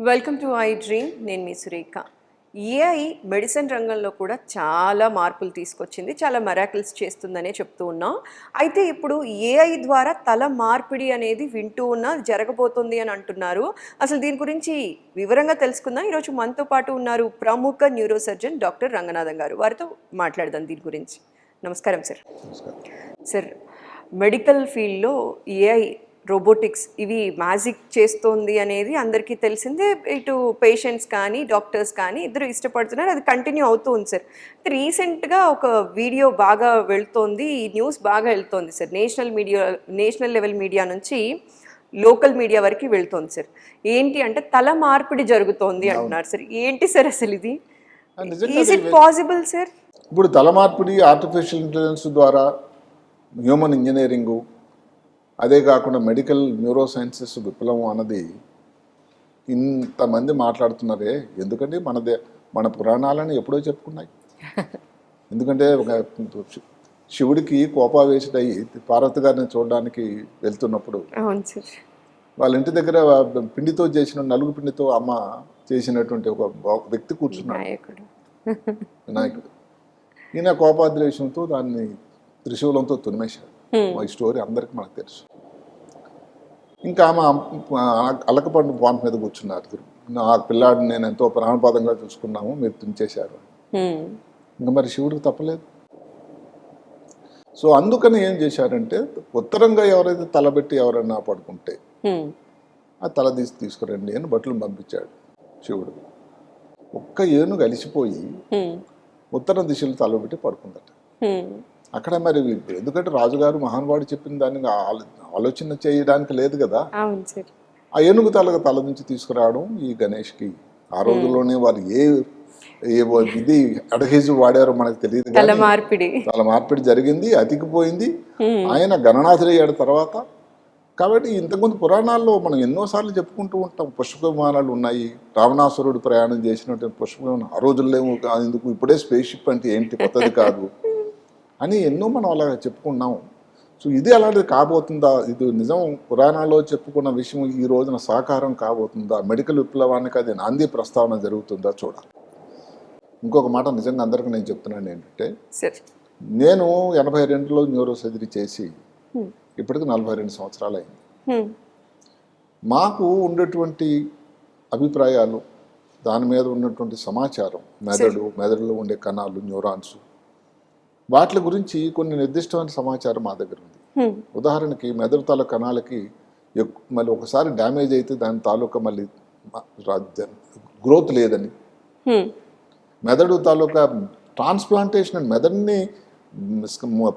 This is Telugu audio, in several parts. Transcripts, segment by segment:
Welcome to I dream. నేను మీ సురేఖ. ఏఐ మెడిసిన్ రంగంలో కూడా చాలా మార్పులు తీసుకొచ్చింది, చాలా మెరాకిల్స్ చేస్తుందనే చెప్తూ ఉన్నాం. అయితే ఇప్పుడు ఏఐ ద్వారా తల మార్పిడి అనేది వింటూ ఉన్నా జరగబోతుంది అని అంటున్నారు. అసలు దీని గురించి వివరంగా తెలుసుకుందాం. ఈరోజు మనతో పాటు ఉన్నారు ప్రముఖ న్యూరో సర్జన్ డాక్టర్ రంగనాథన్ గారు. వారితో మాట్లాడదాం దీని గురించి. నమస్కారం సార్. సార్, మెడికల్ ఫీల్డ్లో ఏఐ, రోబోటిక్స్ ఇవి మ్యాజిక్ చేస్తోంది అనేది అందరికీ తెలిసిందే. ఇటు పేషెంట్స్ కానీ డాక్టర్స్ కానీ ఇద్దరు ఇష్టపడుతున్నారు, అది కంటిన్యూ అవుతూ ఉంది సార్. రీసెంట్గా ఒక వీడియో బాగా వెళ్తోంది, ఈ న్యూస్ బాగా వెళ్తోంది సార్. నేషనల్ లెవెల్ మీడియా నుంచి లోకల్ మీడియా వరకు వెళ్తోంది సార్. ఏంటి అంటే తల మార్పిడి జరుగుతోంది అంటున్నారు సార్. ఏంటి సార్ అసలు ఇది? Is it possible sir? ఇప్పుడు తల మార్పిడి ఆర్టిఫిషియల్ ఇంటెలిజెన్స్ ద్వారా, హ్యూమన్ ఇంజనీరింగు, అదే కాకుండా మెడికల్ న్యూరో సైన్సెస్ విప్లవం అన్నది ఇంతమంది మాట్లాడుతున్నారే. ఎందుకంటే మన పురాణాలను ఎప్పుడో చెప్పుకున్నాయి. ఎందుకంటే ఒక శివుడికి కోపావేశుడయ్యి పార్వతి గారిని చూడడానికి వెళ్తున్నప్పుడు వాళ్ళ ఇంటి దగ్గర పిండితో చేసిన నలుగు పిండితో అమ్మ చేసినటువంటి ఒక వ్యక్తి కూర్చున్నాడు, వినాయకుడు. ఈయన కోపాద్వేషంతో దాన్ని త్రిశూలంతో తునిమేశాడు. ఈ స్టోరీ అందరికి మనకు తెలుసు. ఇంకా ఆమె అలకపండు పాంట్ మీద కూర్చున్నారు. ఆ పిల్లాడిని నేను ఎంతో ప్రాణపాదంగా చూసుకున్నాము, మీరు తుంచేశారు. ఇంకా మరి శివుడికి తప్పలేదు. సో అందుకని ఏం చేశారంటే, ఉత్తరంగా ఎవరైతే తలబెట్టి ఎవరైనా పడుకుంటే ఆ తల తీసుకురండి అని బట్టలు పంపించాడు శివుడు. ఒక్క ఏనుగు అలిసిపోయి ఉత్తరం దిశలో తలబెట్టి పడుకుందట. అక్కడ మరి ఎందుకంటే రాజుగారు మహానుభావుడు చెప్పిన దాన్ని ఆలోచన చేయడానికి లేదు కదా. ఆ ఏనుగు తల నుంచి తీసుకురావడం ఈ గణేష్కి ఆ రోజుల్లోనే వాళ్ళు ఇది అడహేజు వాడారో మనకు తెలియదు. తల మార్పిడి జరిగింది, అతికిపోయింది. ఆయన గణనాథుడయ్యాడు తర్వాత. కాబట్టి ఇంతకుముందు పురాణాల్లో మనం ఎన్నోసార్లు చెప్పుకుంటూ ఉంటాం. పుష్పక విమానాలు ఉన్నాయి, రావణాసురుడు ప్రయాణం చేసినటువంటి పుష్పక విమానం ఆ రోజుల్లో ఎందుకు, ఇప్పుడే స్పేస్ షిప్ అంటే ఏంటి, కొత్తది కాదు అని ఎన్నో మనం అలా చెప్పుకున్నాం. సో ఇది అలాంటిది కాబోతుందా? ఇది నిజం పురాణాల్లో చెప్పుకున్న విషయం ఈ రోజున సాకారం కాబోతుందా? మెడికల్ విప్లవానికి అది నాంది ప్రస్తావన జరుగుతుందా చూడాలి. ఇంకొక మాట నిజంగా అందరికీ నేను చెప్తున్నాను ఏంటంటే, నేను 82లో న్యూరో సర్జరీ చేసి ఇప్పటికి 42 సంవత్సరాలు అయింది. మాకు ఉండేటువంటి అభిప్రాయాలు, దాని మీద ఉన్నటువంటి సమాచారం, మెదడులో ఉండే కణాలు, న్యూరాన్స్, వాటి గురించి కొన్ని నిర్దిష్టమైన సమాచారం మా దగ్గర ఉంది. ఉదాహరణకి మెదడు తాలూకా కణాలకి మళ్ళీ ఒకసారి డ్యామేజ్ అయితే దాని తాలూకా మళ్ళీ గ్రోత్ లేదని, మెదడు తాలూకా ట్రాన్స్ప్లాంటేషన్, మెదడుని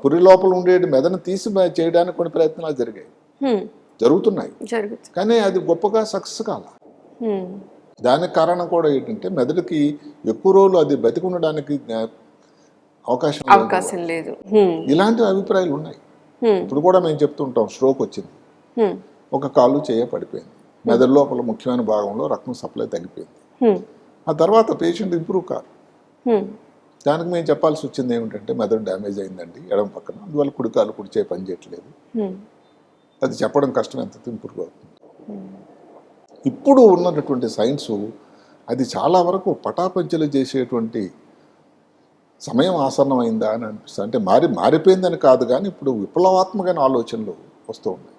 పురి లోపల ఉండే మెదడుని తీసి చేయడానికి కొన్ని ప్రయత్నాలు జరుగుతున్నాయి. కానీ అది గొప్పగా సక్సెస్ కాల. దానికి కారణం కూడా ఏంటంటే, మెదడుకి ఎక్కువ రోజులు అది బతికి ఉండడానికి అవకాశం లేదు. ఇలాంటి అభిప్రాయాలు ఉన్నాయి. ఇప్పుడు కూడా మేము చెప్తుంటాం, స్ట్రోక్ వచ్చింది, ఒక కాలు చేయ పడిపోయింది, మెదడు లోపల ముఖ్యమైన భాగంలో రక్తం సప్లై తగ్గిపోయింది. ఆ తర్వాత పేషెంట్ ఇంప్రూవ్ కాదు. దానికి మేము చెప్పాల్సి వచ్చింది ఏమిటంటే, మెదడు డ్యామేజ్ అయిందండి ఎడమ పక్కన, అందువల్ల కుడికాలు కుడిచే పని చేయట్లేదు. అది చెప్పడం కష్టం, ఎంత ఇంప్రూవ్ అవుతుంది. ఇప్పుడు ఉన్నటువంటి సైన్సు అది చాలా వరకు పటాపంచలు చేసేటువంటి సమయం ఆసన్నమైందా అని అనిపిస్తుంది. అంటే మారిపోయిందని కాదు, కానీ ఇప్పుడు విప్లవాత్మకమైన ఆలోచనలు వస్తూ ఉన్నాయి.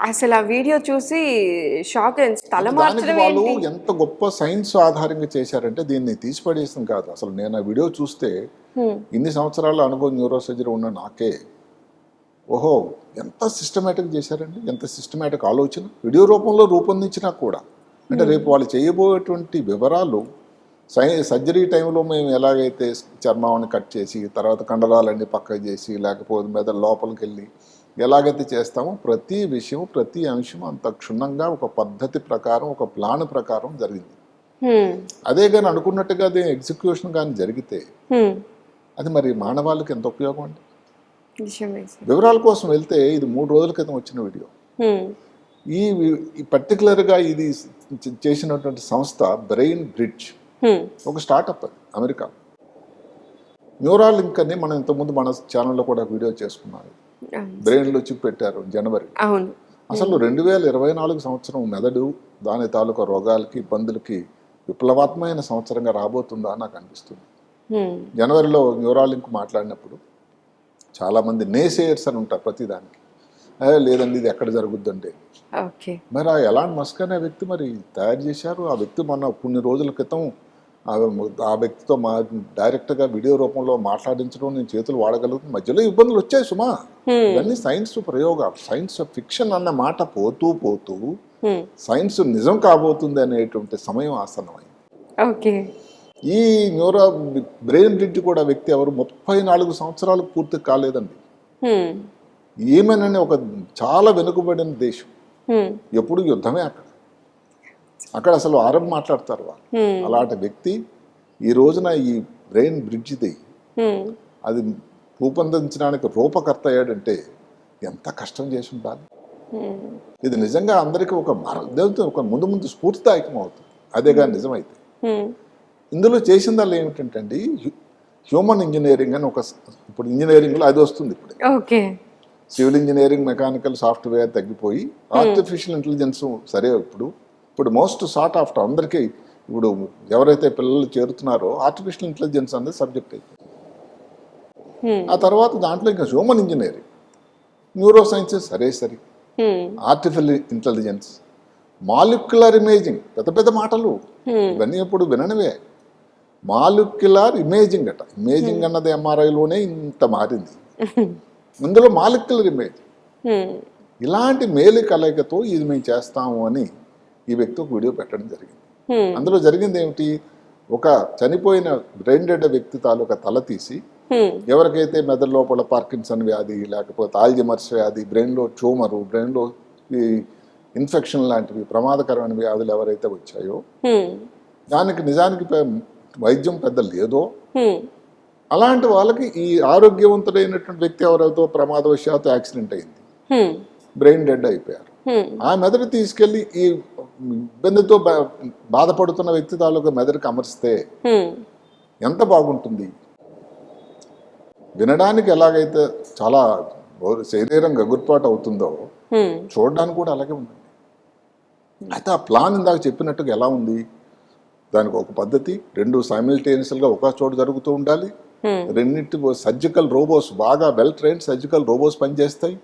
అసలు ఆ వీడియో చూసి షాక్. వాళ్ళు ఎంత గొప్ప సైన్స్ ఆధారంగా చేశారంటే దీన్ని తీసిపడేసం కాదు. అసలు నేను ఆ వీడియో చూస్తే ఇన్ని సంవత్సరాల అనుభవం న్యూరో సర్జరీ ఉన్న నాకే, ఓహో ఎంత సిస్టమేటిక్ చేశారండి, ఎంత సిస్టమేటిక్ ఆలోచన వీడియో రూపంలో రూపొందించినా కూడా. అంటే రేపు వాళ్ళు చేయబోయేటువంటి వివరాలు, సర్జరీ టైంలో మేము ఎలాగైతే చర్మాన్ని కట్ చేసి తర్వాత కండరాలన్నీ పక్కకు చేసి, లేకపోతే మెదడు లోపలికి వెళ్ళి ఎలాగైతే చేస్తామో ప్రతి విషయం, ప్రతి అంశం అంత క్షుణ్ణంగా ఒక పద్ధతి ప్రకారం, ఒక ప్లాన్ ప్రకారం జరిగింది. అదే కానీ అనుకున్నట్టుగా అది ఎగ్జిక్యూషన్ కానీ జరిగితే అది మరి మానవాళికి ఎంత ఉపయోగం అండి. వివరాల కోసం వెళ్తే ఇది 3 రోజుల క్రితం వచ్చిన వీడియో. ఈ పర్టికులర్గా ఇది చేసినటువంటి సంస్థ బ్రెయిన్ బ్రిడ్జ్, ఒక స్టార్టప్, అది అమెరికా. న్యూరాల్ లింక్ అని మనం ఇంతకుముందు మన ఛానల్లో కూడా వీడియో చేసుకున్నాను. బ్రెయిన్లో చిప్ పెట్టారు జనవరి. అసలు 2024 సంవత్సరం మెదడు దాని తాలూకా రోగాలకి ఇబ్బందులకి విప్లవాత్మకమైన సంవత్సరంగా రాబోతుందా అని నాకు అనిపిస్తుంది. జనవరిలో న్యూరాలింక్ మాట్లాడినప్పుడు చాలామంది నేసేయర్స్ అని ఉంటారు ప్రతిదానికి. లేదండి ఇది ఎక్కడ జరుగుద్దంటే, ఓకే. మరి ఆ ఎలాన్ మస్క్ అనే వ్యక్తి మరి తయారు చేశారు. ఆ వ్యక్తి మొన్న కొన్ని రోజుల క్రితం ఆ వ్యక్తితో డైరెక్ట్గా వీడియో రూపంలో మాట్లాడించడం, నేను చేతులు వాడగలుగుతుంది, మధ్యలో ఇబ్బందులు వచ్చాయి సుమా. ఇవన్నీ సైన్స్ ప్రయోగాలు. సైన్స్ ఫిక్షన్ అన్న మాట పోతూ పోతూ సైన్స్ నిజం కాబోతుంది అనేటువంటి సమయం ఆసన్నమైంది. ఓకే. ఈ బ్రెయిన్ బ్రిడ్జ్ కూడా వ్యక్తి ఎవరు 34 సంవత్సరాలకు పూర్తి కాలేదండి. ఏమేనని ఒక చాలా వెనుకబడిన దేశం, ఎప్పుడు యుద్ధమే అక్కడ అసలు అరబ్ మాట్లాడతారు వాళ్ళు. అలాంటి వ్యక్తి ఈ రోజున ఈ బ్రెయిన్ బ్రిడ్జ్ది అది రూపొందించడానికి రూపకర్త అయ్యాడంటే ఎంత కష్టం చేసి ఉండాలి. ఇది నిజంగా అందరికీ ఒక ముందు ముందు స్ఫూర్తిదాయకం అవుతుంది అదే కానీ నిజమైతే. ఇందులో చేసిందల్లా ఏమిటంటే అండి, హ్యూమన్ ఇంజనీరింగ్ అని ఇప్పుడు ఇంజనీరింగ్లో అది వస్తుంది. ఇప్పుడు సివిల్ ఇంజనీరింగ్, మెకానికల్, సాఫ్ట్వేర్ తగ్గిపోయి ఆర్టిఫిషియల్ ఇంటెలిజెన్స్ సరే ఇప్పుడు మోస్ట్ సార్ట్ ఆఫ్టర్ అందరికీ ఇప్పుడు ఎవరైతే పిల్లలు చేరుతున్నారో ఆర్టిఫిషియల్ ఇంటెలిజెన్స్ అనేది సబ్జెక్ట్ అయిపోయింది. ఆ తర్వాత దాంట్లో ఇంకా హ్యూమన్ ఇంజనీరింగ్, న్యూరో సైన్సెస్ సరే ఆర్టిఫిషియల్ ఇంటెలిజెన్స్, మాలిక్యులర్ ఇమేజింగ్, పెద్ద పెద్ద మాటలు ఇవన్నీ ఇప్పుడు విననివే. మాలిక్యులర్ ఇమేజింగ్ ఇమేజింగ్ అన్నది ఎంఆర్ఐలోనే ఇంత మారింది. ఇందులో మాలిక్యులర్ ఇమేజింగ్, ఇలాంటి మేలు కలయికతో ఇది మేము చేస్తాము అని ఈ వ్యక్తి ఒక వీడియో పెట్టడం జరిగింది. అందులో జరిగింది ఏమిటి, ఒక చనిపోయిన బ్రెయిన్ డెడ్ వ్యక్తి తాలూకా తల తీసి ఎవరికైతే మెదడు లోపల పార్కిన్సన్ వ్యాధి, లేకపోతే ఆల్జమర్స్ వ్యాధి, బ్రెయిన్లో ట్యూమరు, బ్రెయిన్లో ఈ ఇన్ఫెక్షన్ లాంటివి ప్రమాదకరమైన వ్యాధులు ఎవరైతే వచ్చాయో దానికి నిజానికి వైద్యం పెద్ద లేదో అలాంటి వాళ్ళకి ఈ ఆరోగ్యవంతుడైనటువంటి వ్యక్తి ఎవరైతే ప్రమాదవశాత్తు యాక్సిడెంట్ అయింది, బ్రెయిన్ డెడ్ అయిపోయారు, ఆ మెదడు తీసుకెళ్లి ఈ ఇబ్బందితో బాధపడుతున్న వ్యక్తి తాలూకా మెదడుకి అమర్స్తే ఎంత బాగుంటుంది. వినడానికి ఎలాగైతే చాలా శరీరం గగుర్పాటు అవుతుందో చూడడానికి కూడా అలాగే ఉంటుంది. అయితే ఆ ప్లాన్ ఇందాక చెప్పినట్టుగా ఎలా ఉంది, దానికి ఒక పద్ధతి, రెండు సైమిల్టేనియస్గా ఒక చోట జరుగుతూ ఉండాలి. రెండింటి సర్జికల్ రోబోస్, బాగా వెల్ ట్రైన్డ్ సర్జికల్ రోబోస్ పనిచేస్తాయి.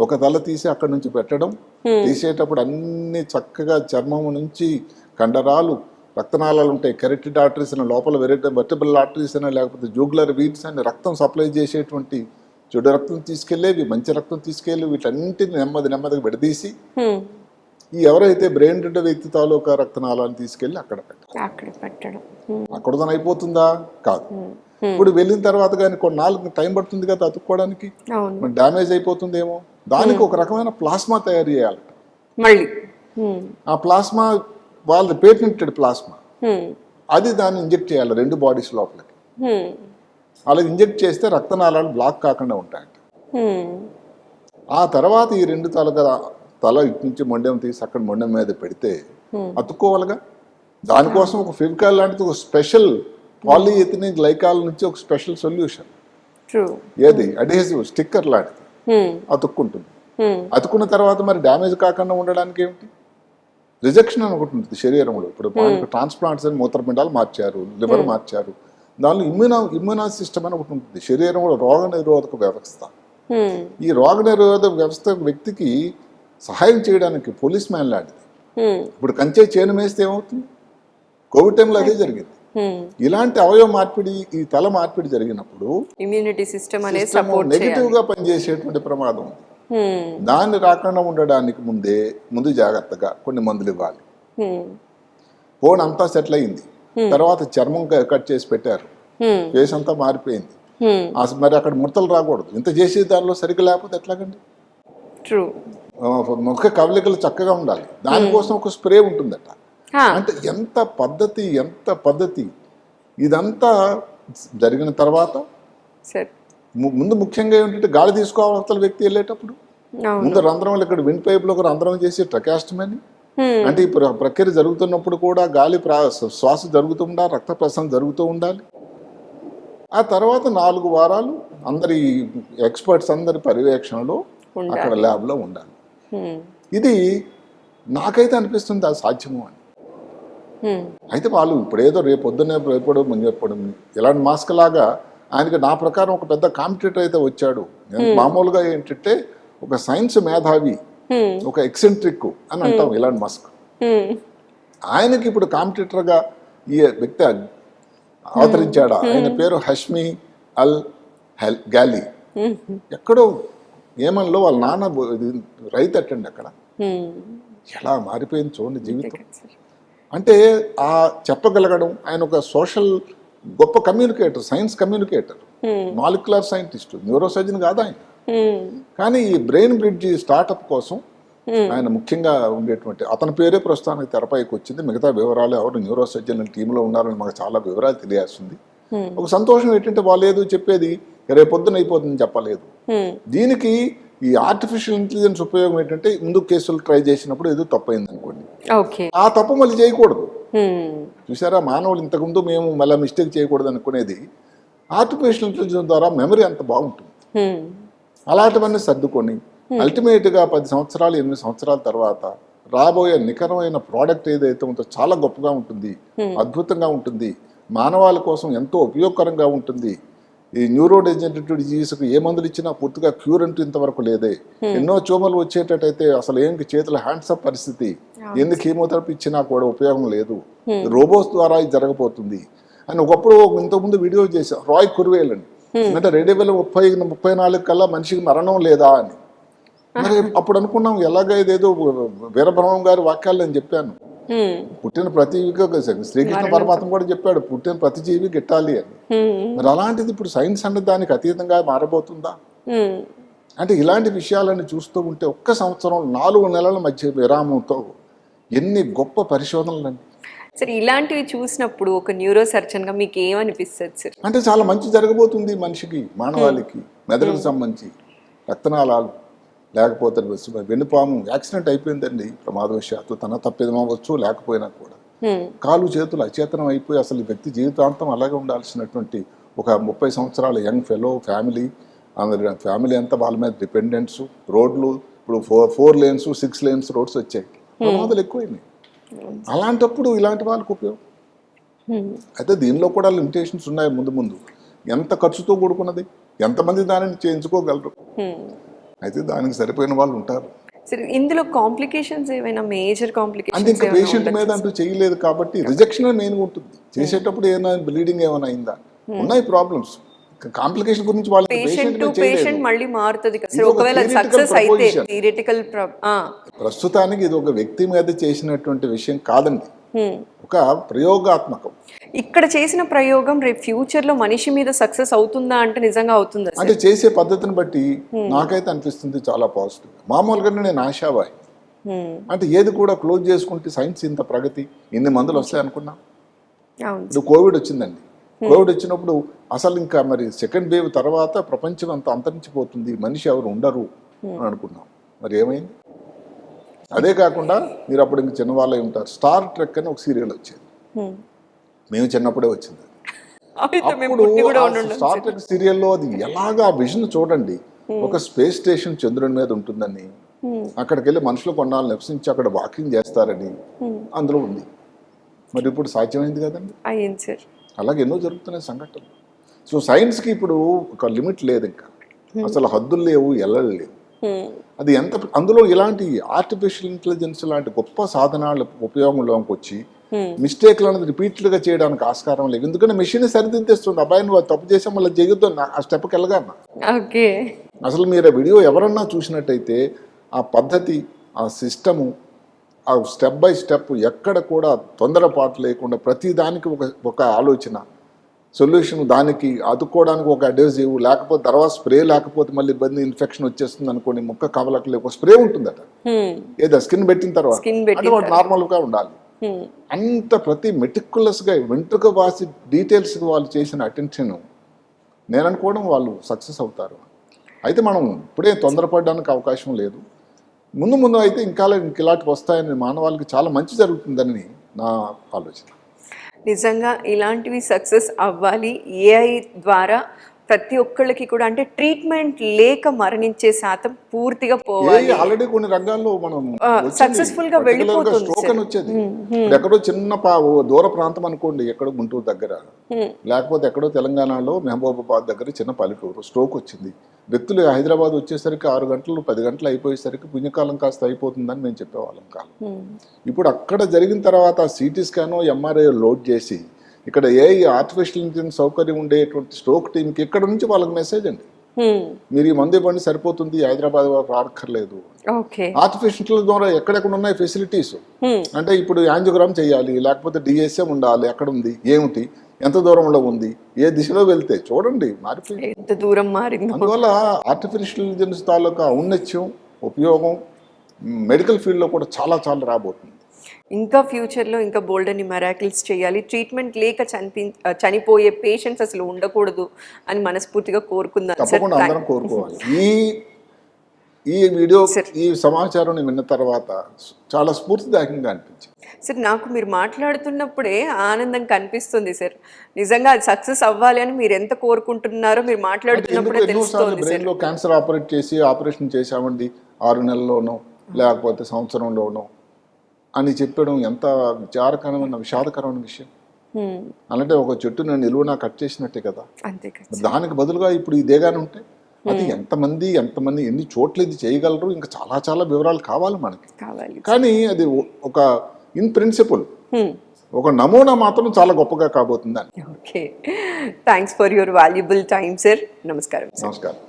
ఒక తల తీసి అక్కడి నుంచి పెట్టడం, తీసేటప్పుడు అన్ని చక్కగా చర్మం నుంచి కండరాలు, రక్తనాళాలు ఉంటాయి, కెరటిడ్ ఆర్టరీస్ అని, లోపల వెర్టిబుల్ ఆర్టరీస్ అని, లేకపోతే జూగులర్ వీన్స్ అని రక్తం సప్లై చేసేటువంటి చెడు రక్తం తీసుకెళ్లేవి, మంచి రక్తం తీసుకెళ్ళి వీటన్నింటిని నెమ్మదిగా విడదీసి ఈ ఎవరైతే బ్రెయిన్ డెడ్ వ్యక్తి తాలూకా రక్తనాళాన్ని తీసుకెళ్లి అక్కడ పెట్టడం. అక్కడతో అయిపోతుందా? కాదు. ఇప్పుడు వెళ్ళిన తర్వాత కానీ కొన్నాళ్ళకి టైం పడుతుంది కదా అతుక్కోవడానికి, డ్యామేజ్ అయిపోతుందేమో, దానికి ఒక రకమైన ప్లాస్మా తయారు చేయాలట మళ్ళీ. ఆ ప్లాస్మా వాళ్ళది పేటెంటెడ్ ప్లాస్మా, అది దాన్ని ఇంజెక్ట్ చేయాలి రెండు బాడీస్ లోపలికి. అలా ఇంజెక్ట్ చేస్తే రక్తనాళాలు బ్లాక్ కాకుండా ఉంటాయట. ఆ తర్వాత ఈ రెండు తల ఇటు నుంచి మొండెం తీసి అక్కడ మొండెం మీద పెడితే అతుక్కోవాలిగా. దానికోసం ఒక ఫెవికాల్ లాంటిది, ఒక స్పెషల్ పాలిఎథిలిన్ గ్లైకాల్ నుంచి ఒక స్పెషల్ సొల్యూషన్, ఏది అడ్హెసివ్ స్టిక్కర్ లాంటిది అతుక్కుంటుంది. అతుక్కున్న తర్వాత మరి డ్యామేజ్ కాకుండా ఉండడానికి ఏమిటి, రిజెక్షన్ అని ఒకటి ఉంటుంది శరీరంలో. ఇప్పుడు ట్రాన్స్ప్లాంట్స్ అని మూత్రపిండాలు మార్చారు, లివర్ మార్చారు, దానిలో ఇమ్యూనా సిస్టమ్ అని ఒకటి ఉంటుంది శరీరంలో, రోగనిరోధక వ్యవస్థ. ఈ రోగనిరోధక వ్యవస్థ వ్యక్తికి సహాయం చేయడానికి పోలీస్ మ్యాన్ లాంటిది. ఇప్పుడు కంచే చేను వేస్తే ఏమవుతుంది, కోవిడ్ టైంలో అదే జరిగింది. ఇలాంటి అవయవ మార్పిడి, ఈ తల మార్పిడి జరిగినప్పుడు ఇమ్యూనిటీ సిస్టమ్ నెగిటివ్ గా పనిచేసేటువంటి ప్రమాదం ఉంది. దాన్ని రాకుండా ఉండడానికి ముందు జాగ్రత్తగా కొన్ని మందులు ఇవ్వాలి. ఫోన్ అంతా సెటిల్ అయింది, తర్వాత చర్మం కట్ చేసి పెట్టారు, ఫేస్ అంతా మారిపోయింది, మరి అక్కడ ముడతలు రాకూడదు. ఇంత చేసే దానిలో సరిగ్గా లేకపోతే ఎట్లాగండి. ముఖ కవలికలు చక్కగా ఉండాలి, దానికోసం ఒక స్ప్రే ఉంటుందట. అంటే ఎంత పద్ధతి. ఇదంతా జరిగిన తర్వాత ముందు ముఖ్యంగా ఏంటంటే గాలి తీసుకోవాల్సిన వ్యక్తి వెళ్ళేటప్పుడు ముందు రంధ్రంలో, ఇక్కడ విండ్ పైప్ లో ఒక రంధ్రం చేసి ట్రకాస్టమీ, అంటే ఈ ప్రక్రియ జరుగుతున్నప్పుడు కూడా గాలి శ్వాస జరుగుతూ ఉండాలి, రక్త ప్రసరణ జరుగుతూ ఉండాలి. ఆ తర్వాత 4 వారాలు అందరి ఎక్స్పర్ట్స్ అందరి పర్యవేక్షణలో అక్కడ ల్యాబ్లో ఉండాలి. ఇది నాకైతే అనిపిస్తుంది అది సాధ్యము అని. అయితే వాళ్ళు ఇప్పుడేదో రేపొద్దునే రేపడు ఎలాంటి మాస్క్ లాగా ఆయనకి నా ప్రకారం ఒక పెద్ద కాంపిటేటర్ అయితే వచ్చాడు. మామూలుగా ఏంటంటే ఒక సైన్స్ మేధావి, ఒక ఎక్సెంట్రిక్ అని అంటాం ఎలాంటి మాస్క్. ఆయనకి ఇప్పుడు కాంపిటేటర్గా ఈ వ్యక్తి అవతరించాడా. ఆయన పేరు హష్మి అల్ గాలి. ఎక్కడో ఏమన్లో వాళ్ళ నాన్న రైతు అట్టండి అక్కడ. ఎలా మారిపోయింది చూడండి జీవితం. అంటే ఆ చెప్పగలగడం, ఆయన ఒక సోషల్ గొప్ప communicator, science communicator, molecular scientist, neuro surgeon కాదు ఆయన. కానీ ఈ బ్రెయిన్ బ్రిడ్జ్ స్టార్టప్ కోసం ఆయన ముఖ్యంగా ఉండేటువంటి అతని పేరే ప్రస్తుతానికి తెరపైకి వచ్చింది. మిగతా వివరాలు ఎవరు న్యూరో సర్జన్ టీంలో ఉన్నారని మాకు చాలా వివరాలు తెలియాల్సింది. ఒక సంతోషం ఏంటంటే వాళ్ళు ఏదో చెప్పేది రేపొద్దున అయిపోతుందని చెప్పలేదు. దీనికి ఈ ఆర్టిఫిషియల్ ఇంటెలిజెన్స్ ఉపయోగం ఏంటంటే ముందు కేసులు ట్రై చేసినప్పుడు ఏదో తప్పైంది అనుకోండి, ఆ తప్పు మళ్ళీ చేయకూడదు. చూసారా, మానవులు ఇంతకుముందు మేము మళ్ళీ మిస్టేక్ చేయకూడదు అనుకునేది ఆర్టిఫిషియల్ ఇంటెలిజెన్స్ ద్వారా మెమరీ అంత బాగుంటుంది. అలాంటివన్నీ సర్దుకొని అల్టిమేట్గా 10 సంవత్సరాలు 8 సంవత్సరాల తర్వాత రాబోయే నికరమైన ప్రోడక్ట్ ఏదైతే ఉందో చాలా గొప్పగా ఉంటుంది, అద్భుతంగా ఉంటుంది, మానవాళి కోసం ఎంతో ఉపయోగకరంగా ఉంటుంది. ఈ న్యూరో డెజనరేటివ్ డిజీజ్కి ఏ మందులు ఇచ్చినా పూర్తిగా క్యూర్ అంటూ ఇంతవరకు లేదే. ఎన్నో చోమలు వచ్చేటట్టయితే అసలు ఏంటి చేతుల హ్యాండ్సప్ పరిస్థితి, ఎన్ని కీమోథెరపీ ఇచ్చినా కూడా ఉపయోగం లేదు, రోబోస్ ద్వారా ఇది జరగబోతుంది అని ఒకప్పుడు ఇంతకుముందు వీడియో చేశాం. రాయ్ కుర్వేల్ అని, అంటే 2034 కల్లా మనిషికి మరణం లేదా అని. మరి అప్పుడు అనుకున్నాం ఎలాగ ఇదేదో వీరబ్రహ్మం గారి వాక్యాలు నేను చెప్పాను, పుట్టిన ప్రతి శ్రీకృష్ణ పరమాత్మ కూడా చెప్పాడు పుట్టిన ప్రతి జీవి గిట్టాలి అని. మరి అలాంటిది ఇప్పుడు సైన్స్ అన్నది దానికి అతీతంగా మారబోతుందా? అంటే ఇలాంటి విషయాలను చూస్తూ ఉంటే ఒక్క సంవత్సరం 4 నెలల మధ్య విరామంతో ఎన్ని గొప్ప పరిశోధనలండి. సార్ ఇలాంటివి చూసినప్పుడు ఒక న్యూరో సర్జన్ గా మీకు ఏమనిపిస్తుంది సార్? అంటే చాలా మంచి జరగబోతుంది మనిషికి, మానవాళికి, మెదడుకు సంబంధించి రక్తనాళాలు లేకపోతే వెన్నుపాము యాక్సిడెంట్ అయిపోయిందండి ప్రమాదవశాత్తు, తన తప్పిదమవచ్చు లేకపోయినా కూడా కాలు చేతులు అచేతనం అయిపోయి అసలు ఈ వ్యక్తి జీవితాంతం అలాగే ఉండాల్సినటువంటి ఒక 30 సంవత్సరాల యంగ్ ఫెలో ఫ్యామిలీ అంతా వాళ్ళ మీద డిపెండెంట్స్, రోడ్లు ఇప్పుడు 4 lanes 6 lanes రోడ్స్ వచ్చాయి, ప్రమాదాలు ఎక్కువైనాయి. అలాంటప్పుడు ఇలాంటి వాళ్ళకు ఉపయోగం. అయితే దీనిలో కూడా లిమిటేషన్స్ ఉన్నాయి. ముందు ఎంత ఖర్చుతో కూడుకున్నది, ఎంతమంది దానిని చేయించుకోగలరు, అయితే దానికి సరిపోయిన వాళ్ళు ఉంటారు. ఇందులో కాంప్లికేషన్స్ ఏమైనా మేజర్ కాంప్లికేషన్స్ అంటే ఇంకా పేషెంట్ మీద అంటూ చేయలేదు కాబట్టి రిజెక్షన్ మెయిన్ ఉంటుంది. చేసేటప్పుడు ఏమైనా బ్లీడింగ్ ఏమైనా అయిందా, ఉన్నాయి ప్రాబ్లమ్స్. కాంప్లికేషన్ గురించి వాళ్ళు పేషెంట్ మళ్ళీ మారుతుంది కదా ఒకవేళ సక్సెస్ అయితే థియరిటికల్. ప్రస్తుతానికి ఇది ఒక వ్యక్తి మీద చేసినటువంటి విషయం కాదండి, ఒక ప్రయోగాత్మకం. ఇక్కడ చేసిన ప్రయోగం రేపు ఫ్యూచర్ లో మనిషి మీద సక్సెస్ అవుతుందా అంటే నిజంగా అవుతుందా? అంటే చేసే పద్ధతిని బట్టి నాకైతే అనిపిస్తుంది చాలా పాజిటివ్. మామూలుగా నేను ఆశావాయి, అంటే ఏది కూడా క్లోజ్ చేసుకుంటే సైన్స్ ఇంత ప్రగతి ఇన్ని మందులు వస్తాయి అనుకున్నా. ఇప్పుడు కోవిడ్ వచ్చిందండి, కోవిడ్ వచ్చినప్పుడు అసలు ఇంకా మరి సెకండ్ వేవ్ తర్వాత ప్రపంచం అంతా అంతరించిపోతుంది, మనిషి ఎవరు ఉండరు అని అనుకున్నాం. మరి ఏమైంది? అదే కాకుండా మీరు అప్పుడు ఇంక చిన్నవాళ్ళే ఉంటారు, స్టార్ ట్రెక్ అని ఒక సీరియల్ వచ్చేది, మేము చిన్నప్పుడే వచ్చింది. అప్పుడు స్టార్ ట్రెక్ సీరియల్లో అది ఎలాగా విజన్ చూడండి, ఒక స్పేస్ స్టేషన్ చంద్రుని మీద ఉంటుందని, అక్కడికి వెళ్ళి మనుషులు కొన్నాళ్ళు నివసించి అక్కడ వాకింగ్ చేస్తారని అందులో ఉంది. మరి ఇప్పుడు సాధ్యమైంది కదండి. అలాగే ఎన్నో జరుగుతున్నాయి సంఘటనలు. సో సైన్స్కి ఇప్పుడు ఒక లిమిట్ లేదు, ఇంకా అసలు హద్దులు లేవు, ఎల్లలు లేవు. అది ఎంత అందులో ఇలాంటి ఆర్టిఫిషియల్ ఇంటెలిజెన్స్ లాంటి గొప్ప సాధనాల ఉపయోగంలోకి వచ్చి మిస్టేక్లు అనేది రిపీట్లుగా చేయడానికి ఆస్కారం లేదు. ఎందుకంటే మెషిన్ సరిదిద్దేస్తుంది, అబ్బాయి నువ్వు తప్పు చేసాం మళ్ళీ చేయొద్దు ఆ స్టెప్కి వెళ్ళగానా. అసలు మీరు ఆ వీడియో ఎవరన్నా చూసినట్టయితే ఆ పద్ధతి, ఆ సిస్టము, ఆ స్టెప్ బై స్టెప్ ఎక్కడ కూడా తొందరపాటు లేకుండా ప్రతి దానికి ఒక ఆలోచన, సొల్యూషన్, దానికి అతుక్కోవడానికి ఒక అడ్వైజివ్, లేకపోతే తర్వాత స్ప్రే లేకపోతే మళ్ళీ ఇబ్బంది, ఇన్ఫెక్షన్ వచ్చేస్తుంది అనుకోని ముక్క కవలకి ఒక స్ప్రే ఉంటుందట, ఏదో స్కిన్ పెట్టిన తర్వాత అంటే నార్మల్గా ఉండాలి. అంత ప్రతి మెటిక్యులస్గా వెంట్రుక వాసి డీటెయిల్స్కి వాళ్ళు చేసిన అటెన్షన్ నేను అనుకోవడం వాళ్ళు సక్సెస్ అవుతారు. అయితే మనం ఇప్పుడే తొందరపడడానికి అవకాశం లేదు. ముందు అయితే ఇంకా ఇలాంటివి వస్తాయని మానవాళికి చాలా మంచి జరుగుతుందని నా ఆలోచన. నిజంగా ఇలాంటివి సక్సెస్ అవ్వాలి, ఏఐ ద్వారా ప్రతి ఒక్కళ్ళకి కూడా అంటే ట్రీట్మెంట్ లేక మరణించే శాతం పూర్తిగా పోవాలి. ఆల్రెడీ కొన్ని రంగాల్లో మనం successful గా వెళ్ళిపోతుంది స్ట్రోక్ అని వచ్చేది. ఇప్పుడు ఎక్కడో చిన్న దూర ప్రాంతం అనుకోండి, ఎక్కడో గుంటూరు దగ్గర, లేకపోతే ఎక్కడో తెలంగాణలో మహబూబాబాద్ దగ్గర చిన్న పల్లెటూరు స్ట్రోక్ వచ్చింది. వ్యక్తులు హైదరాబాద్ వచ్చేసరికి 6 గంటలు 10 గంటలు అయిపోయేసరికి పుణ్యకాలం కాస్త అయిపోతుందని మేము చెప్పేవాళ్ళం కాలం. ఇప్పుడు అక్కడ జరిగిన తర్వాత సిటీ స్కాన్ ఎంఆర్ఐ లోడ్ చేసి ఇక్కడ ఆర్టిఫిషియల్ ఇంటెలిజెన్స్ సౌకర్యం ఉండేటువంటి స్ట్రోక్ టీంకి ఇక్కడ నుంచి వాళ్ళకి మెసేజ్ అండి, మీరు ఈ మందు ఇవ్వండి సరిపోతుంది, హైదరాబాద్ రాక్కర్లేదు. ఆర్టిఫిషియల్ ద్వారా ఎక్కడెక్కడ ఉన్నాయి ఫెసిలిటీస్ అంటే ఇప్పుడు యాంజియోగ్రామ్ చేయాలి, లేకపోతే డిఎస్ఎం ఉండాలి, ఎక్కడ ఉంది, ఏమిటి, ఎంత దూరంలో ఉంది, ఏ దిశలో వెళ్తే చూడండి మారిపోయింది, ఎంత దూరం మారింది. అందువల్ల ఆర్టిఫిషియల్ ఇంటెలిజెన్స్ తాలూకా ఔన్నత్యం ఉపయోగం మెడికల్ ఫీల్డ్లో కూడా చాలా చాలా రాబోతుంది. ఇంకా ఫ్యూచర్లో ఇంకా బోల్డ్ అని మెరాకిల్స్ చేయాలి. ట్రీట్మెంట్ లేక చనిపోయే పేషెంట్స్ అసలు ఉండకూడదు అని మనస్ఫూర్తిగా కోరుకుందాం. తప్పకుండా అందరం కోరుకోవాలి. ఈ వీడియో ఈ సమాచారం విన్న తర్వాత చాలా స్ఫూర్తిదాయకంగా అనిపించింది సార్. నాకు మీరు మాట్లాడుతున్నప్పుడే ఆనందం కనిపిస్తుంది సార్. నిజంగా అది సక్సెస్ అవ్వాలి అని మీరు ఎంత కోరుకుంటున్నారో మీరు మాట్లాడుతున్నప్పుడే తెలుస్తుంది. బ్రెయిన్ లో క్యాన్సర్ ఆపరేషన్ చేశామండి 6 నెలల్లోనో లేకపోతే సంవత్సరంలోనో అని చెప్పడం ఎంత విషాదకరమైన విషయం. అలాంటే ఒక చెట్టును నిలువునా కట్ చేసినట్టే కదా. దానికి బదులుగా ఇప్పుడు ఇదేగానే ఉంటే అది ఎంతమంది ఎన్ని చోట్ల ఇది చేయగలరు, ఇంకా చాలా చాలా వివరాలు కావాలి మనకి. కానీ అది ఒక ఇన్ ప్రిన్సిపల్ ఒక నమూనా మాత్రం చాలా గొప్పగా కాబోతుంది. Okay, thanks for your valuable time sir. నమస్కారం. నమస్కారం.